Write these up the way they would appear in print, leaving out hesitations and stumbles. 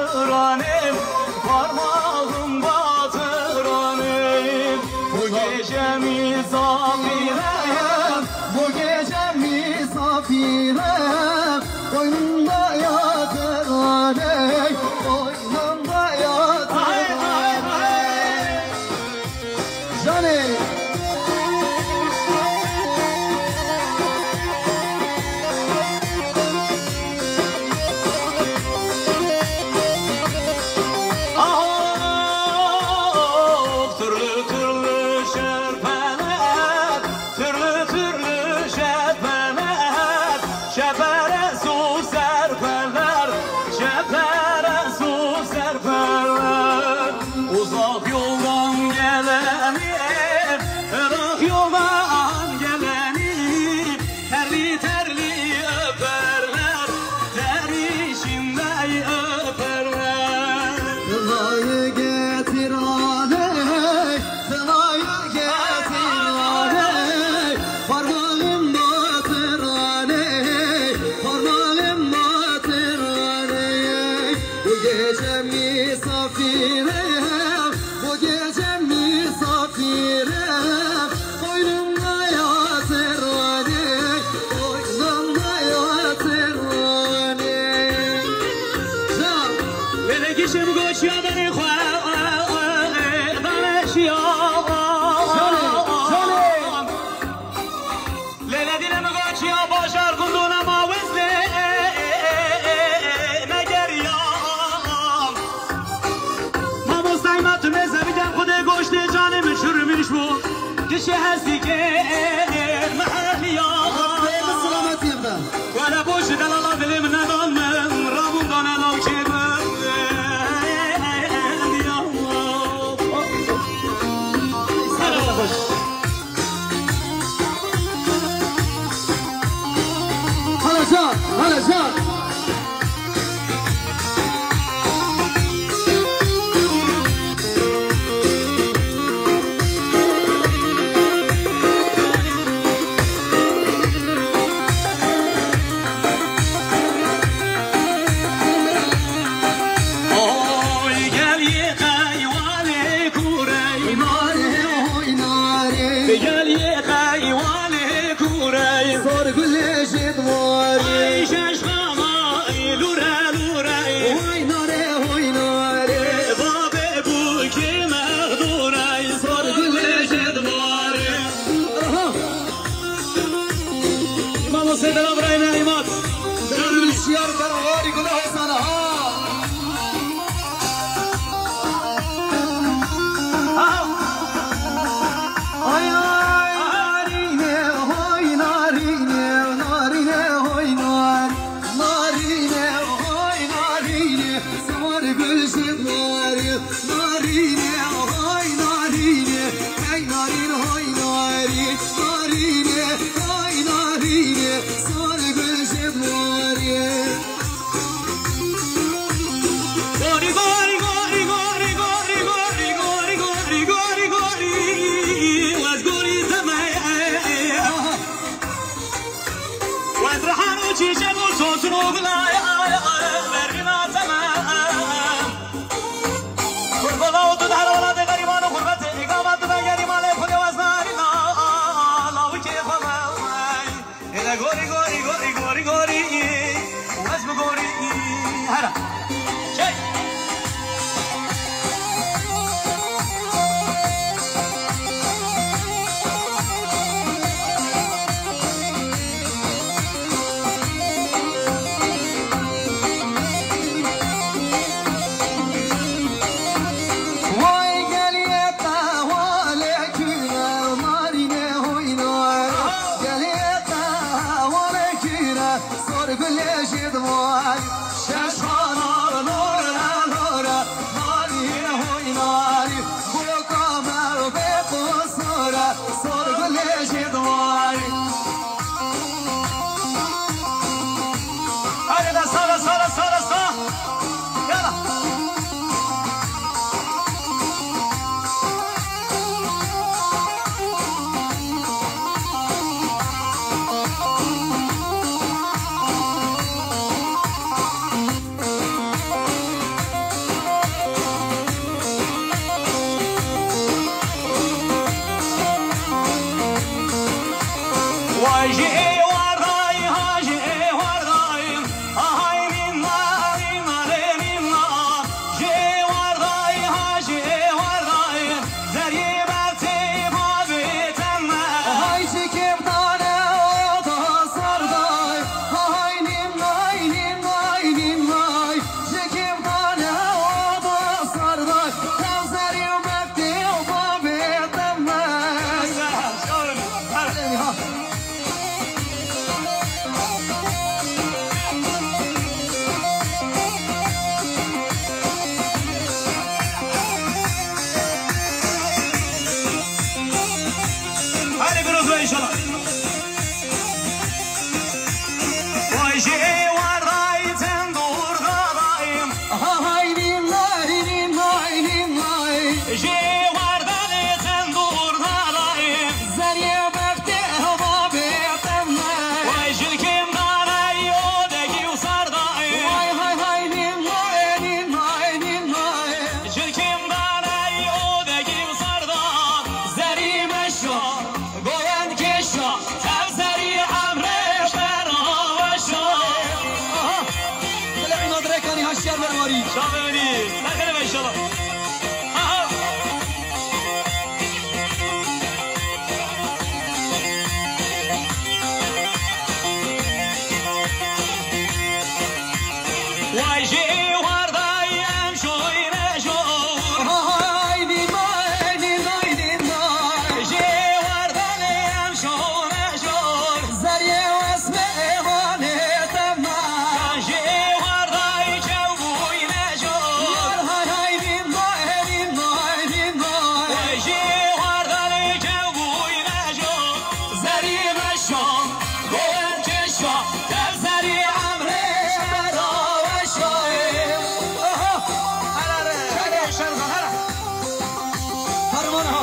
batıranem, parmağım batıranem. Bu gece misafirem, bu gece misafirem. Koynumda yatıranem, koynumda yatıranem. Canım. کشی هستی که محلی ولا بوش دلالا دلم ندانم رابون دانه لو که هلا جان صار كل شي دموع شاشخانة شاد برواری شاد ببینی نکنه انشالله وای جی وردایم شوی نشو haydi haydi haydi جی وردایم شو نشو zariye esme evane tamam جی وردای چوی نشو haydi haydi haydi وای جی وردای چوی نشو zariye meşo گل چشم در zariye amre şaroşayım هلا شرقا هلا Harman ha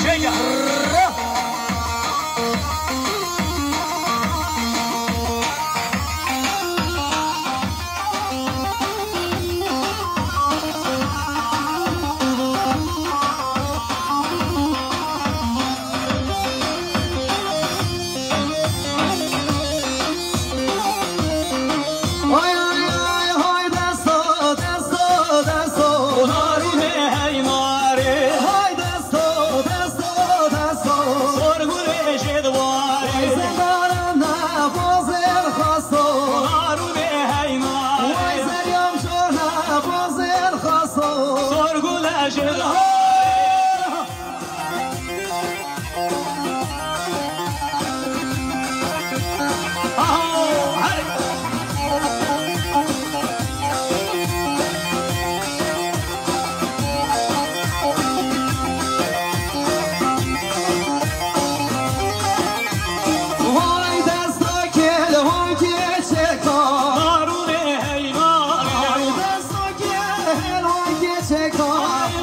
شجع Ay ay ay hay desto desto desto نارونه هی ناره hay desto desto desto سرگونه شدواره Zendarana bozer khasto نارونه هی Vay ناره zeryam shona bozer khasto سرگونه شدواره Vay desto kel hoy keçeka نارونه هی ناره Vay desto kel hoy keçeka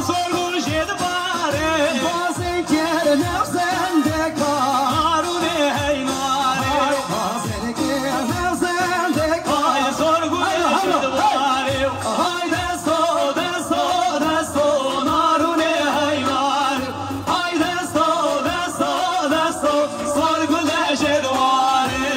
سرگونه شدواره Bazen kel nefsen deka نارونه هی ناره Bazen kel nefsen deka Ay sorgule şedvare Hay desto desto desto narune hayvar Hay desto desto desto sorgule şedvare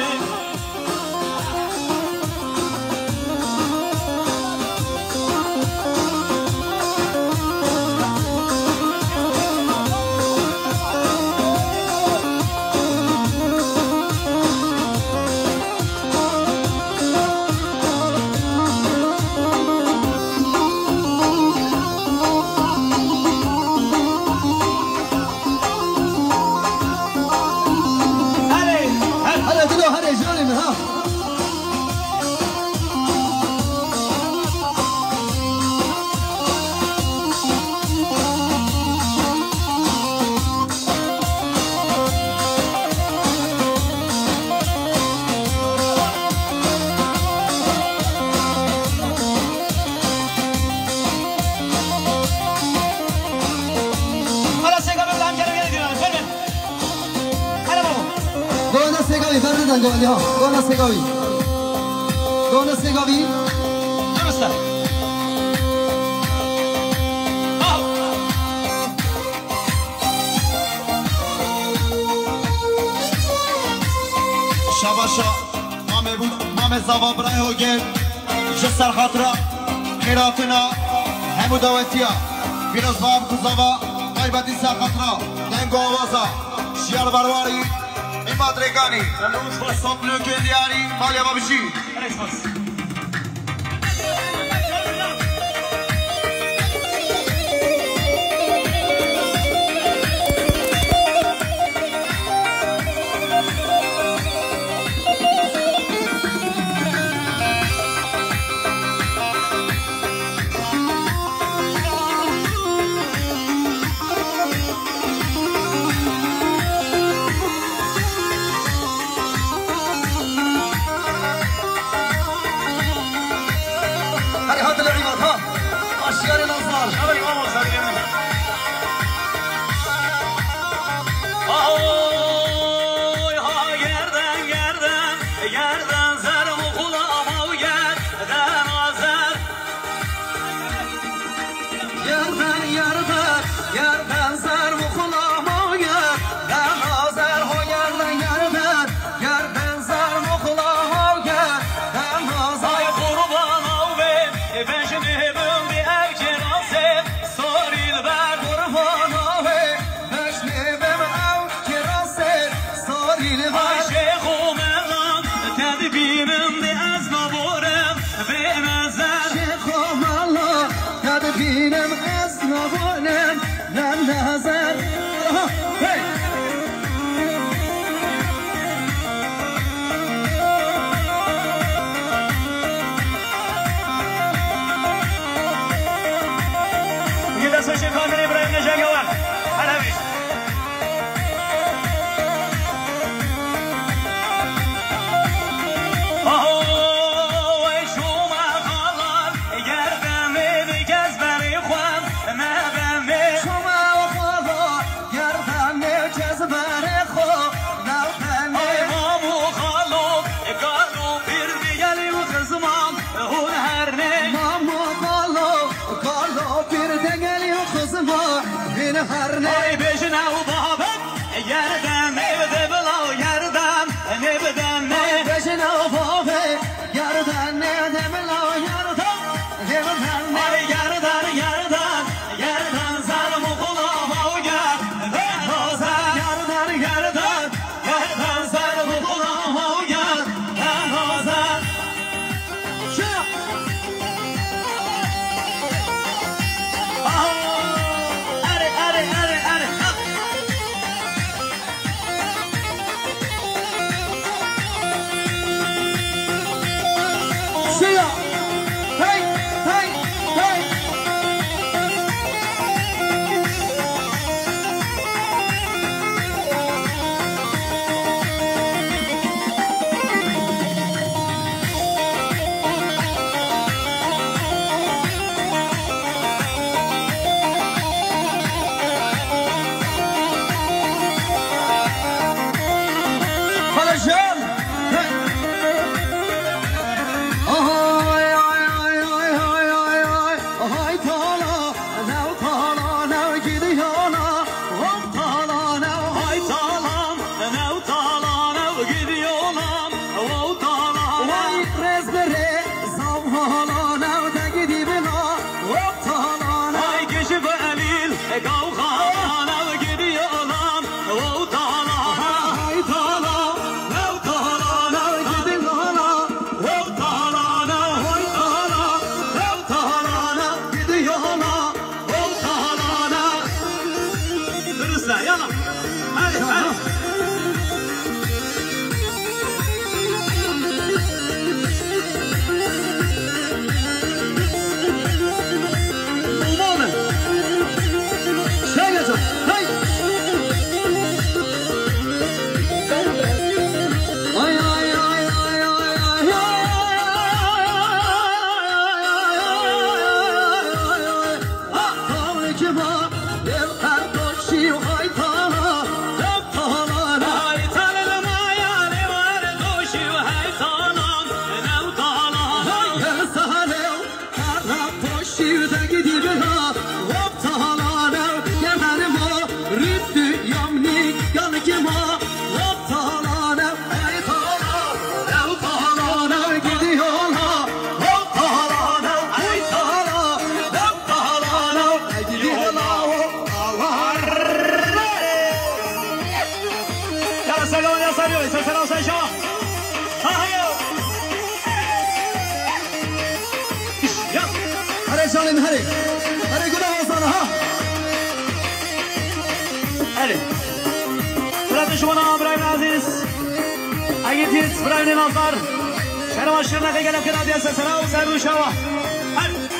hadi hadi هلا دلو هلا جاني من ها hala sen kabul amcanım gel diyorum verme hadi baba Gona segavi ferdeden goli ha Gona segavi Gona segavi durursa al شباشا مامه بود مامه زوا برای هوگل جسر خاطرا خیراتنا همو داوتیا پیروز باب کزاوا قیبتی سر خاطرا دنگو آوازا شیار برواری ایماد ریگانی صبح که دیاری مالیا بابشی hadi bas سر مخلا گر در نازر ها گردن سر مخلا گر در نازر Ay kurban avim Beşnebim bir evkerase Saril ver قربان آوه مجنبم او کراسه ساریل Ay var şeyhum elan Tedbirim de az naborem Ve mezer شیخم الله تدبیرم از نوانم نم نظر hey! Gide saçı kamera İbrahim Necati var Hadi bir شما خدا گردن جذبر خو نوتنه مامو قالو bir de geliyor kızıma beni her ne peşine ufafı yerden ne demir o yerden yerden ne Hey, hey, hey. Kalacağım. هري قولها وصلها ها هري برات شما ابراهيم عزيز اگه ابراهيم ناصر شرم اشرنا که گلم کنادی است سلام سر شوا هري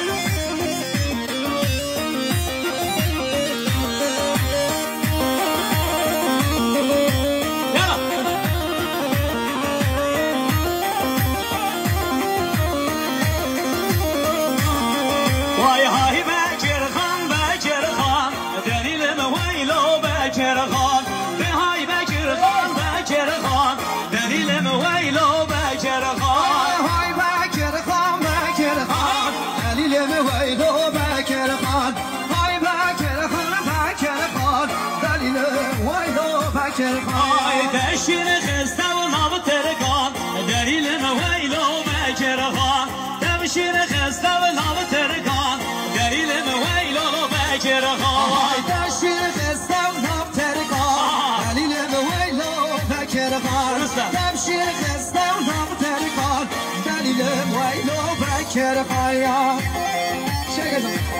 بکر خان دشین خسته و ناب ترکان دلیل مویلو بکر خان دشین خسته و ناب ترکان دلیل مویلو بکر خان دشین خسته و ناب ترکان دلیل مویلو بکر خان دشین خسته و ناب ترکان دلیل مویلو بکر خان شکر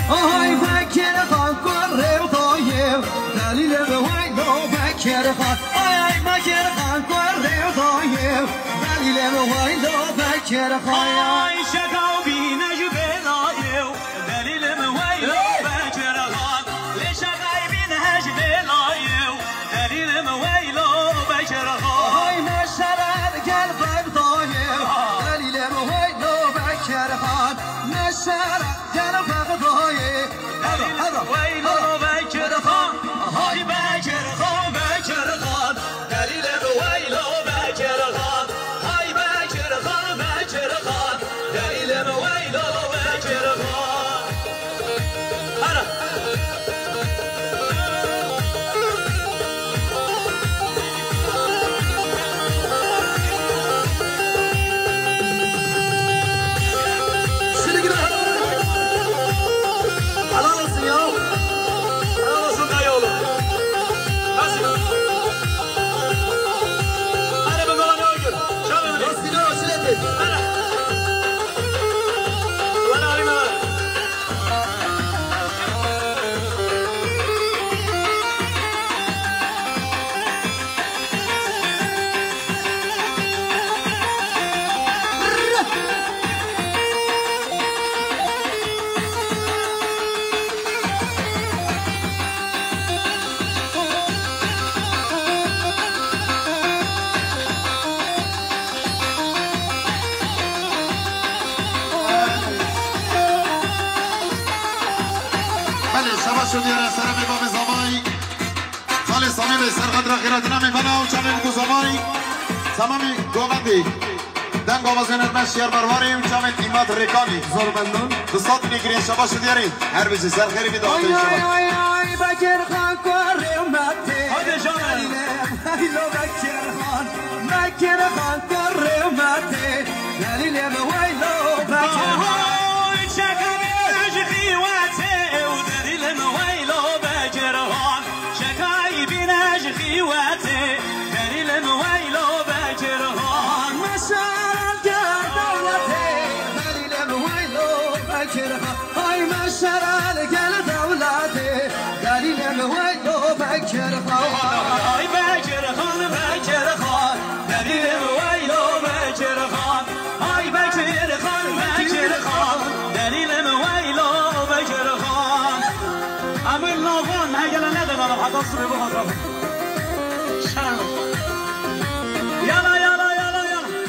آهای بکر خان کره و دایم دلیل به ویلو بکر خان آهای بکر خان کره و دایم دلیل به ویلو بکر خان آی شکاو بینج بلایو دلیل به ویلو بکر خان لشکای بینج بلایو دلیل به ویلو بکر خان آهای مشرد گل بگ دایم دلیل به ویلو بکر خان مشرد گل بگ دایم ویلو بکر خان های بکر خان بکر خان دلیل به ویلو بکر خان های بکر خان بکر خان دلیل به ویلو بکر خان هره شدیاره سر میبام زمانی خالی سامی به سرخط را خیرات نمیبنه و چمیم کو زمانی تمامی گومندی دنگ آوازینت مشیر برواریم چمیم ایمت ریکانی زوربندون دوستات میگیرین شبا شدیارین هر بیزی سر خیری بیده آتری شبا آی بکر خان کره اومده هاده جانم ویلو بکر خان بکر خان کره اومده دلیل به ویلو بکر خان بکر خان ای بکر خان بکر خان دلیل ویلو بکر خان ای بکر خان بکر خان دلیل ویلو بکر خان امیر ناوان هگل ندارم حتی سوی بخاطر شرم یالا یالا یالا یالا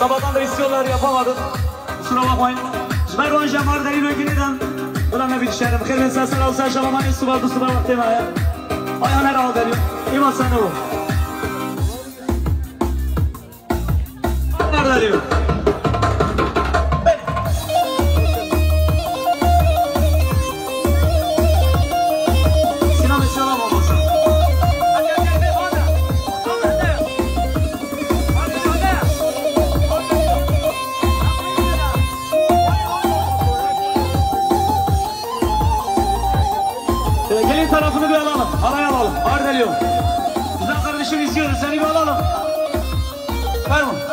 Sabahtan da istiyorlar yapamadık. Kusura bakmayın. Mervan Cemar deli bölgeden. Ulan ne bir şehrim. Khirven sesler olsa şalamanın su var, su var vakti mi ya? Ayağına rahat ediyor. İman sen ne bu? veriyor. Sinan selam olmasın. Gelin tarafını bir alalım. Araya alalım. Ardeliyor. Güzel kardeşim izliyoruz. Seni bir alalım. Ver bunu.